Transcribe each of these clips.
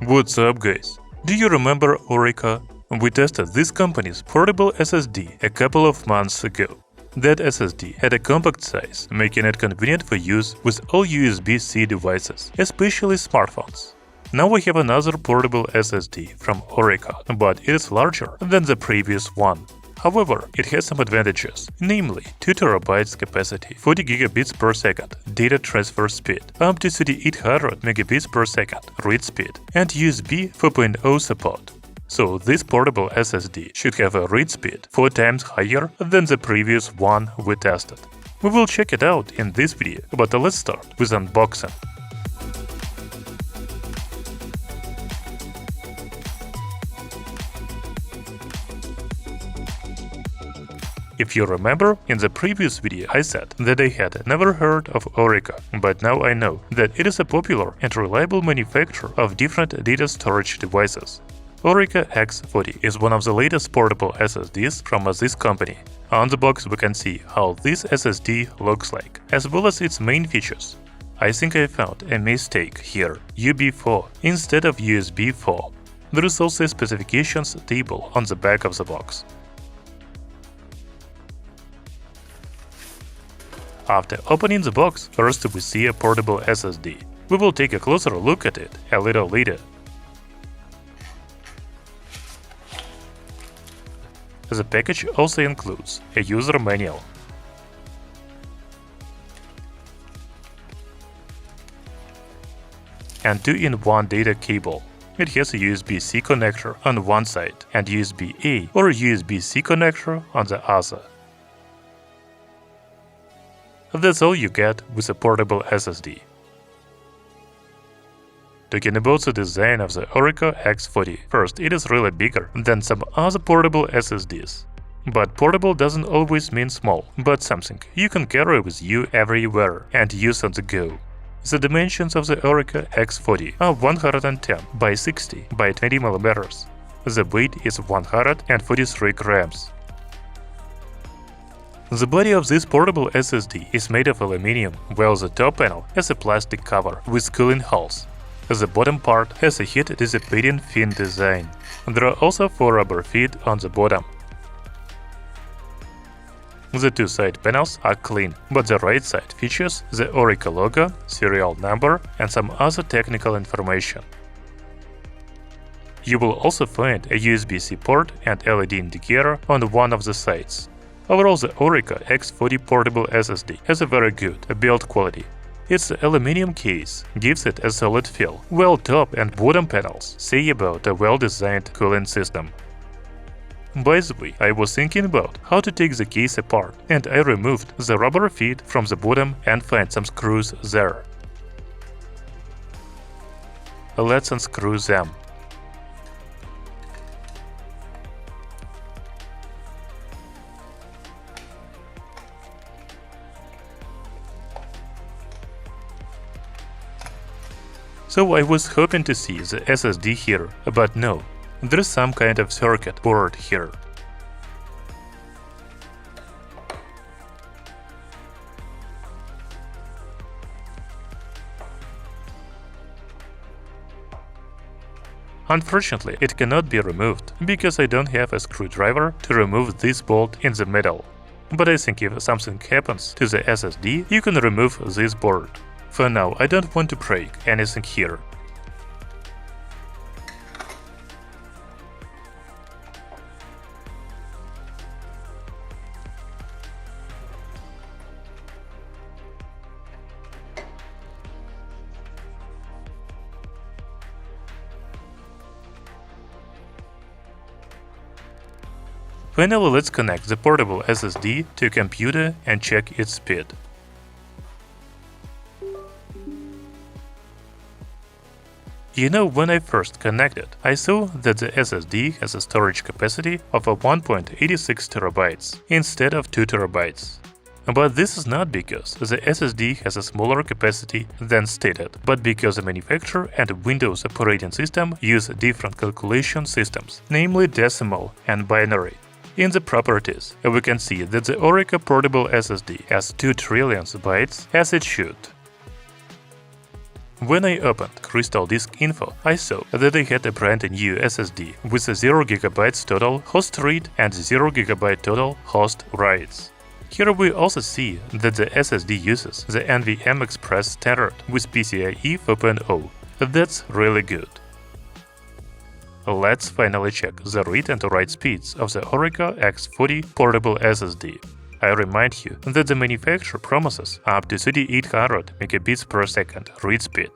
What's up, guys? Do you remember ORICO? We tested this company's portable SSD a couple of months ago. That SSD had a compact size, making it convenient for use with all USB-C devices, especially smartphones. Now we have another portable SSD from ORICO, but it is larger than the previous one. However, it has some advantages, namely 2 TB capacity, 40 GB per second data transfer speed, up to 3800 megabits per second read speed, and USB 4.0 support. So this portable SSD should have a read speed 4 times higher than the previous one we tested. We will check it out in this video, but let's start with unboxing. If you remember, in the previous video I said that I had never heard of ORICO, but now I know that it is a popular and reliable manufacturer of different data storage devices. ORICO X40 is one of the latest portable SSDs from this company. On the box we can see how this SSD looks like, as well as its main features. I think I found a mistake here, UB4 instead of USB 4. There is also a specifications table on the back of the box. After opening the box, first we see a portable SSD. We will take a closer look at it a little later. The package also includes a user manual, and 2-in-1 data cable. It has a USB-C connector on one side and USB-A or USB-C connector on the other. That's all you get with a portable SSD. Talking about the design of the ORICO X40, first, it is really bigger than some other portable SSDs. But portable doesn't always mean small, but something you can carry with you everywhere and use on the go. The dimensions of the ORICO X40 are 110 by 60 by 20 mm. The weight is 143 grams. The body of this portable SSD is made of aluminium, while the top panel has a plastic cover with cooling holes. The bottom part has a heat-dissipating fin design. There are also 4 rubber feet on the bottom. The 2 side panels are clean, but the right side features the ORICO logo, serial number, and some other technical information. You will also find a USB-C port and LED indicator on one of the sides. Overall, the ORICO X40 portable SSD has a very good build quality. Its aluminum case gives it a solid feel, while top and bottom panels say about a well-designed cooling system. By the way, I was thinking about how to take the case apart, and I removed the rubber feet from the bottom and find some screws there. Let's unscrew them. So I was hoping to see the SSD here, but no, there is some kind of circuit board here. Unfortunately, it cannot be removed, because I don't have a screwdriver to remove this bolt in the middle. But I think if something happens to the SSD, you can remove this board. For now, I don't want to break anything here. Finally, let's connect the portable SSD to a computer and check its speed. You know, when I first connected, I saw that the SSD has a storage capacity of 1.86 TB instead of 2 TB. But this is not because the SSD has a smaller capacity than stated, but because the manufacturer and Windows operating system use different calculation systems, namely decimal and binary. In the properties, we can see that the ORICO portable SSD has 2 trillion bytes as it should. When I opened Crystal Disk Info, I saw that they had a brand new SSD with 0 GB total host read and 0 GB total host writes. Here we also see that the SSD uses the NVMe Express standard with PCIe 4.0. That's really good. Let's finally check the read and write speeds of the ORICO X40 portable SSD. I remind you that the manufacturer promises up to 3800 megabits per second read speed.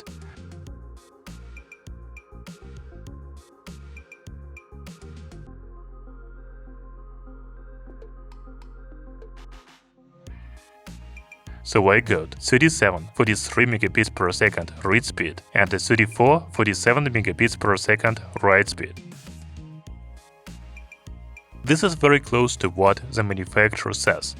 So I got 37-43 megabits per second read speed and 34-47 megabits per second write speed. This is very close to what the manufacturer says.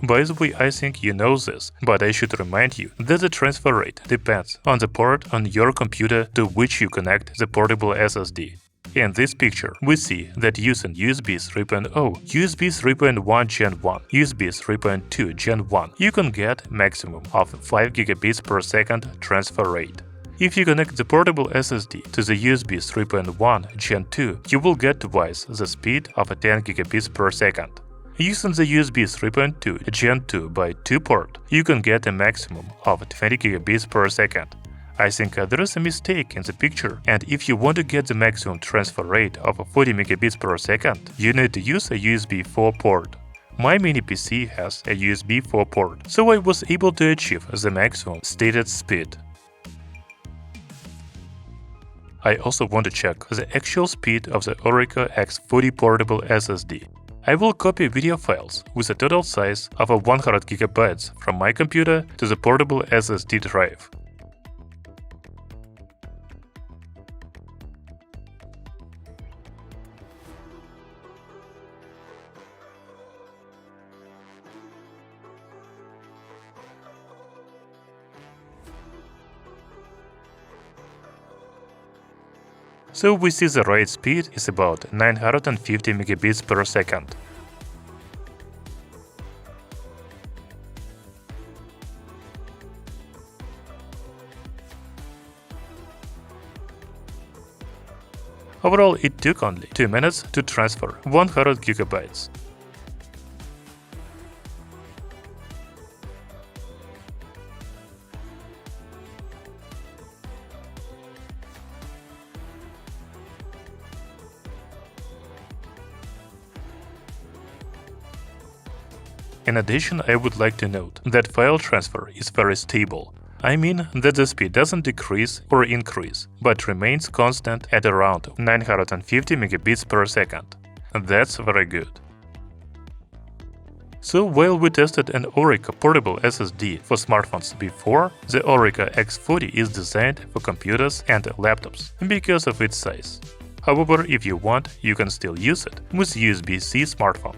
By the way, I think you know this, but I should remind you that the transfer rate depends on the port on your computer to which you connect the portable SSD. In this picture, we see that using USB 3.0, USB 3.1 Gen 1, USB 3.2 Gen 1, you can get maximum of 5 gigabits per second transfer rate. If you connect the portable SSD to the USB 3.1 Gen 2, you will get twice the speed of 10 gigabits per second. Using the USB 3.2 Gen 2 by 2 port, you can get a maximum of 20 gigabits per second. I think there is a mistake in the picture, and if you want to get the maximum transfer rate of 40 megabits per second, you need to use a USB 4 port. My mini PC has a USB 4 port, so I was able to achieve the maximum stated speed. I also want to check the actual speed of the ORICO X40 portable SSD. I will copy video files with a total size of 100 GB from my computer to the portable SSD drive. So we see the write speed is about 950 megabits per second. Overall, it took only 2 minutes to transfer 100 gigabytes. In addition, I would like to note that file transfer is very stable. I mean that the speed doesn't decrease or increase, but remains constant at around 950 megabits per second. That's very good. So while we tested an ORICO portable SSD for smartphones before, the ORICO X40 is designed for computers and laptops because of its size. However, if you want, you can still use it with USB-C smartphone.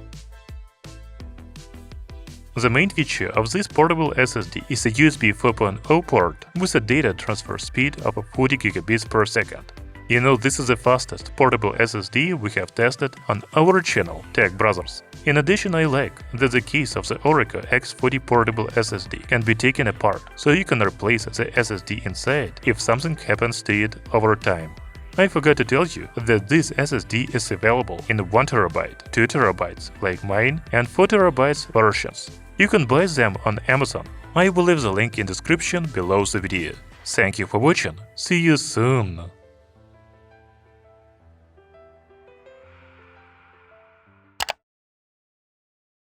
The main feature of this portable SSD is a USB 4.0 port with a data transfer speed of 40 gigabits per second. You know, this is the fastest portable SSD we have tested on our channel, Tech Brothers. In addition, I like that the case of the ORICO X40 portable SSD can be taken apart, so you can replace the SSD inside if something happens to it over time. I forgot to tell you that this SSD is available in 1TB, 2TB like mine, and 4TB versions. You can buy them on Amazon. I will leave the link in description below the video. Thank you for watching. See you soon!